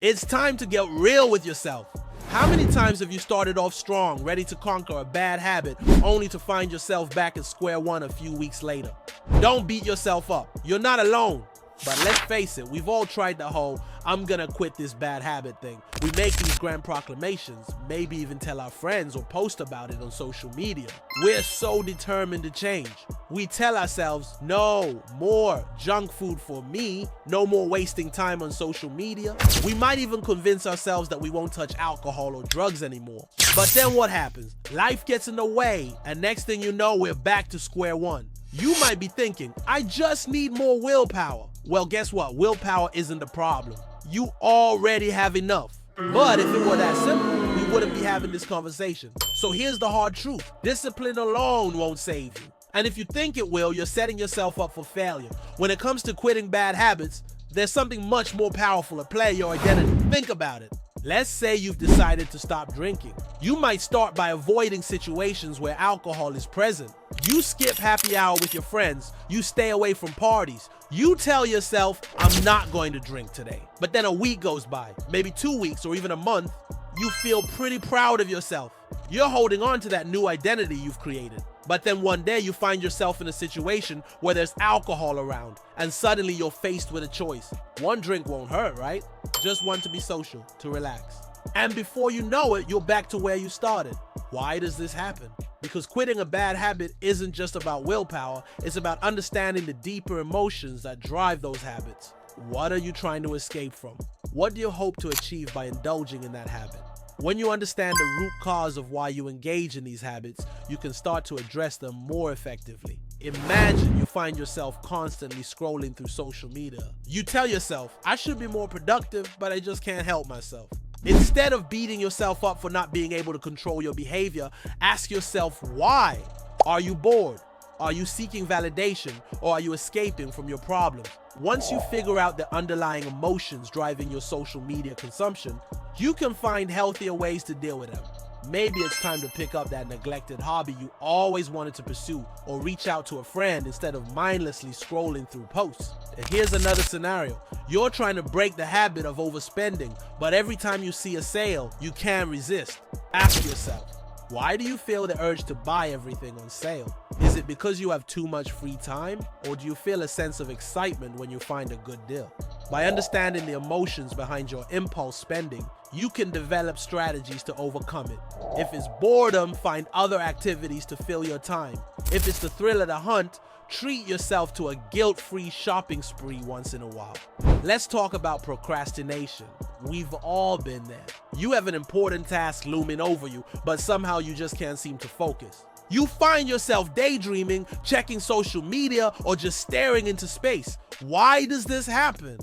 It's time to get real with yourself. How many times have you started off strong, ready to conquer a bad habit, only to find yourself back at square one a few weeks later? Don't beat yourself up. You're not alone. But let's face it, we've all tried the whole "I'm gonna quit this bad habit" thing. We make these grand proclamations, maybe even tell our friends or post about it on social media. We're so determined to change. We tell ourselves, no more junk food for me, no more wasting time on social media. We might even convince ourselves that we won't touch alcohol or drugs anymore. But then what happens? Life gets in the way, and next thing you know, we're back to square one. You might be thinking, I just need more willpower. Well, guess what? Willpower isn't the problem. You already have enough. But if it were that simple, we wouldn't be having this conversation. So here's the hard truth. Discipline alone won't save you. And if you think it will, you're setting yourself up for failure. When it comes to quitting bad habits, there's something much more powerful at play: your identity. Think about it. Let's say you've decided to stop drinking. You might start by avoiding situations where alcohol is present. You skip happy hour with your friends. You stay away from parties. You tell yourself, I'm not going to drink today. But then a week goes by, maybe 2 weeks or even a month. You feel pretty proud of yourself. You're holding on to that new identity you've created. But then one day you find yourself in a situation where there's alcohol around, and suddenly you're faced with a choice. One drink won't hurt, right? Just one to be social, to relax. And before you know it, you're back to where you started. Why does this happen? Because quitting a bad habit isn't just about willpower, it's about understanding the deeper emotions that drive those habits. What are you trying to escape from? What do you hope to achieve by indulging in that habit? When you understand the root cause of why you engage in these habits, you can start to address them more effectively. Imagine you find yourself constantly scrolling through social media. You tell yourself, I should be more productive, but I just can't help myself. Instead of beating yourself up for not being able to control your behavior, ask yourself why. Are you bored? Are you seeking validation? Or are you escaping from your problems? Once you figure out the underlying emotions driving your social media consumption, you can find healthier ways to deal with them. Maybe it's time to pick up that neglected hobby you always wanted to pursue, or reach out to a friend instead of mindlessly scrolling through posts. And here's another scenario. You're trying to break the habit of overspending, but every time you see a sale, you can't resist. Ask yourself, why do you feel the urge to buy everything on sale? Is it because you have too much free time, or do you feel a sense of excitement when you find a good deal? By understanding the emotions behind your impulse spending, you can develop strategies to overcome it. If it's boredom, find other activities to fill your time. If it's the thrill of the hunt, treat yourself to a guilt-free shopping spree once in a while. Let's talk about procrastination. We've all been there. You have an important task looming over you, but somehow you just can't seem to focus. You find yourself daydreaming, checking social media, or just staring into space. Why does this happen?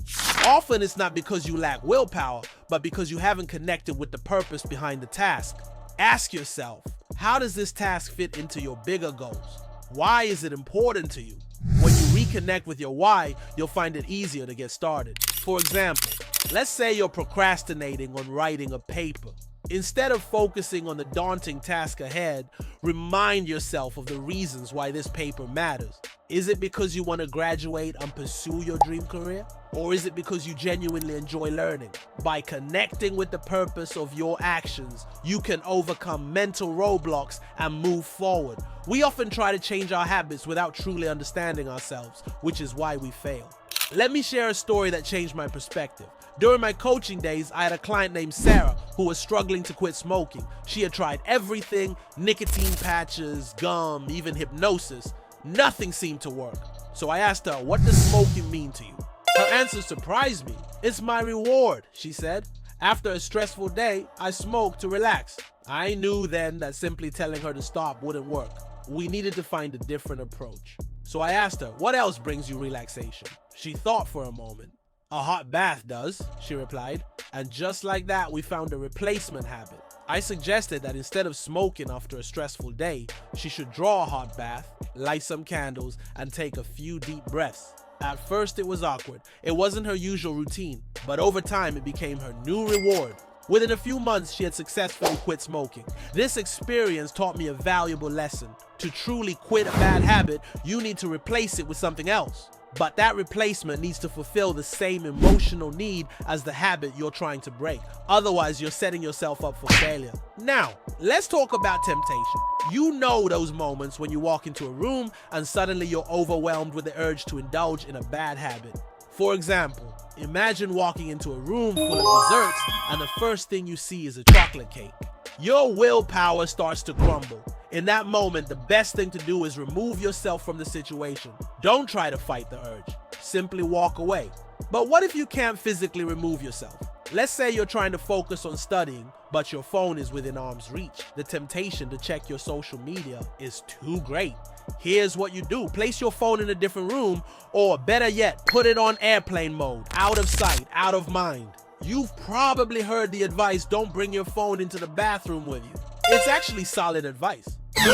Often it's not because you lack willpower, but because you haven't connected with the purpose behind the task. Ask yourself, how does this task fit into your bigger goals? Why is it important to you? When you reconnect with your why, you'll find it easier to get started. For example, let's say you're procrastinating on writing a paper. Instead of focusing on the daunting task ahead, remind yourself of the reasons why this paper matters. Is it because you want to graduate and pursue your dream career? Or is it because you genuinely enjoy learning? By connecting with the purpose of your actions, you can overcome mental roadblocks and move forward. We often try to change our habits without truly understanding ourselves, which is why we fail. Let me share a story that changed my perspective. During my coaching days, I had a client named Sarah who was struggling to quit smoking. She had tried everything: nicotine patches, gum, even hypnosis. Nothing seemed to work. So I asked her, what does smoking mean to you? Her answer surprised me. It's my reward, she said. After a stressful day, I smoked to relax. I knew then that simply telling her to stop wouldn't work. We needed to find a different approach. So I asked her, what else brings you relaxation? She thought for a moment. A hot bath does, she replied. And just like that, we found a replacement habit. I suggested that instead of smoking after a stressful day, she should draw a hot bath, light some candles, and take a few deep breaths. At first it was awkward. It wasn't her usual routine, but over time it became her new reward. Within a few months, she had successfully quit smoking. This experience taught me a valuable lesson. To truly quit a bad habit, you need to replace it with something else. but that replacement needs to fulfill the same emotional need as the habit you're trying to break. Otherwise, you're setting yourself up for failure. Now, let's talk about temptation. You know those moments when you walk into a room and suddenly you're overwhelmed with the urge to indulge in a bad habit. For example, imagine walking into a room full of desserts and the first thing you see is a chocolate cake. Your willpower starts to crumble. In that moment, the best thing to do is remove yourself from the situation. Don't try to fight the urge. Simply walk away. But what if you can't physically remove yourself? Let's say you're trying to focus on studying, but your phone is within arm's reach. The temptation to check your social media is too great. Here's what you do. Place your phone in a different room, or better yet, put it on airplane mode. Out of sight, out of mind. You've probably heard the advice, don't bring your phone into the bathroom with you. It's actually solid advice. Keep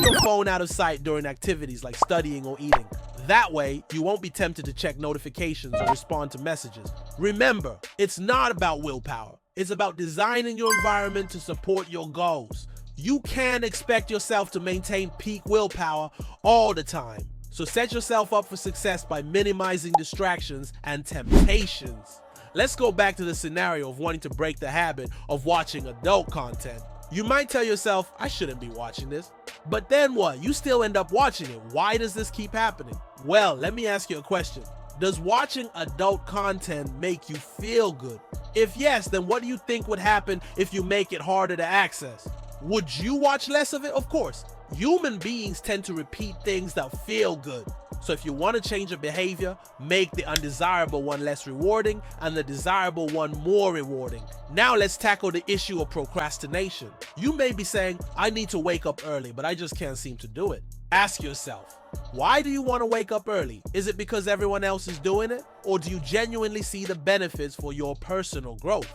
your phone out of sight during activities like studying or eating. That way, you won't be tempted to check notifications or respond to messages. Remember, it's not about willpower. It's about designing your environment to support your goals. You can't expect yourself to maintain peak willpower all the time. So set yourself up for success by minimizing distractions and temptations. Let's go back to the scenario of wanting to break the habit of watching adult content. You might tell yourself, I shouldn't be watching this. But then what? You still end up watching it. Why does this keep happening? Well, let me ask you a question. Does watching adult content make you feel good? If yes, then what do you think would happen if you make it harder to access? Would you watch less of it? Of course. Human beings tend to repeat things that feel good. So if you want to change a behavior, make the undesirable one less rewarding and the desirable one more rewarding. Now let's tackle the issue of procrastination. You may be saying, I need to wake up early, but I just can't seem to do it. Ask yourself, why do you want to wake up early? Is it because everyone else is doing it? Or do you genuinely see the benefits for your personal growth?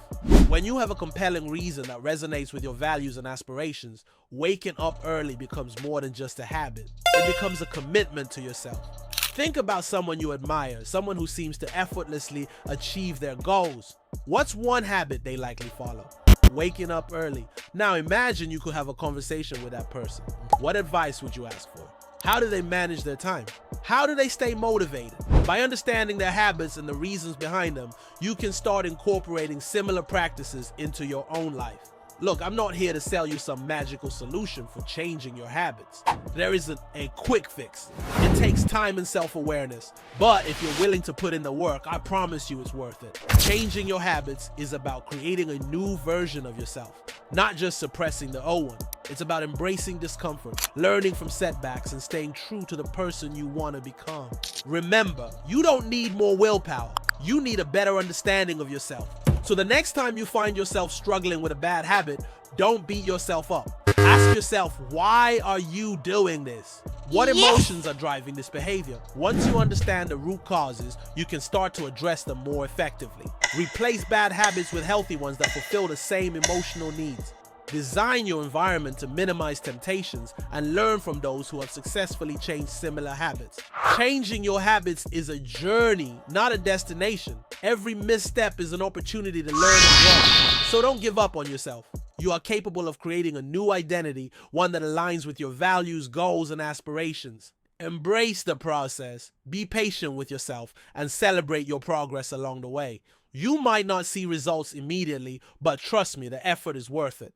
When you have a compelling reason that resonates with your values and aspirations, waking up early becomes more than just a habit. It becomes a commitment to yourself. Think about someone you admire, someone who seems to effortlessly achieve their goals. What's one habit they likely follow? Waking up early. Now imagine you could have a conversation with that person. What advice would you ask for? How do they manage their time? How do they stay motivated? By understanding their habits and the reasons behind them, you can start incorporating similar practices into your own life. Look, I'm not here to sell you some magical solution for changing your habits. There isn't a quick fix. It takes time and self-awareness. But if you're willing to put in the work, I promise you it's worth it. Changing your habits is about creating a new version of yourself, not just suppressing the old one. It's about embracing discomfort, learning from setbacks, and staying true to the person you want to become. Remember, you don't need more willpower. You need a better understanding of yourself. So the next time you find yourself struggling with a bad habit, don't beat yourself up. Ask yourself, why are you doing this? What emotions are driving this behavior? Once you understand the root causes, you can start to address them more effectively. Replace bad habits with healthy ones that fulfill the same emotional needs. Design your environment to minimize temptations and learn from those who have successfully changed similar habits. Changing your habits is a journey, not a destination. Every misstep is an opportunity to learn and grow. So don't give up on yourself. You are capable of creating a new identity, one that aligns with your values, goals, and aspirations. Embrace the process, be patient with yourself, and celebrate your progress along the way. You might not see results immediately, but trust me, the effort is worth it.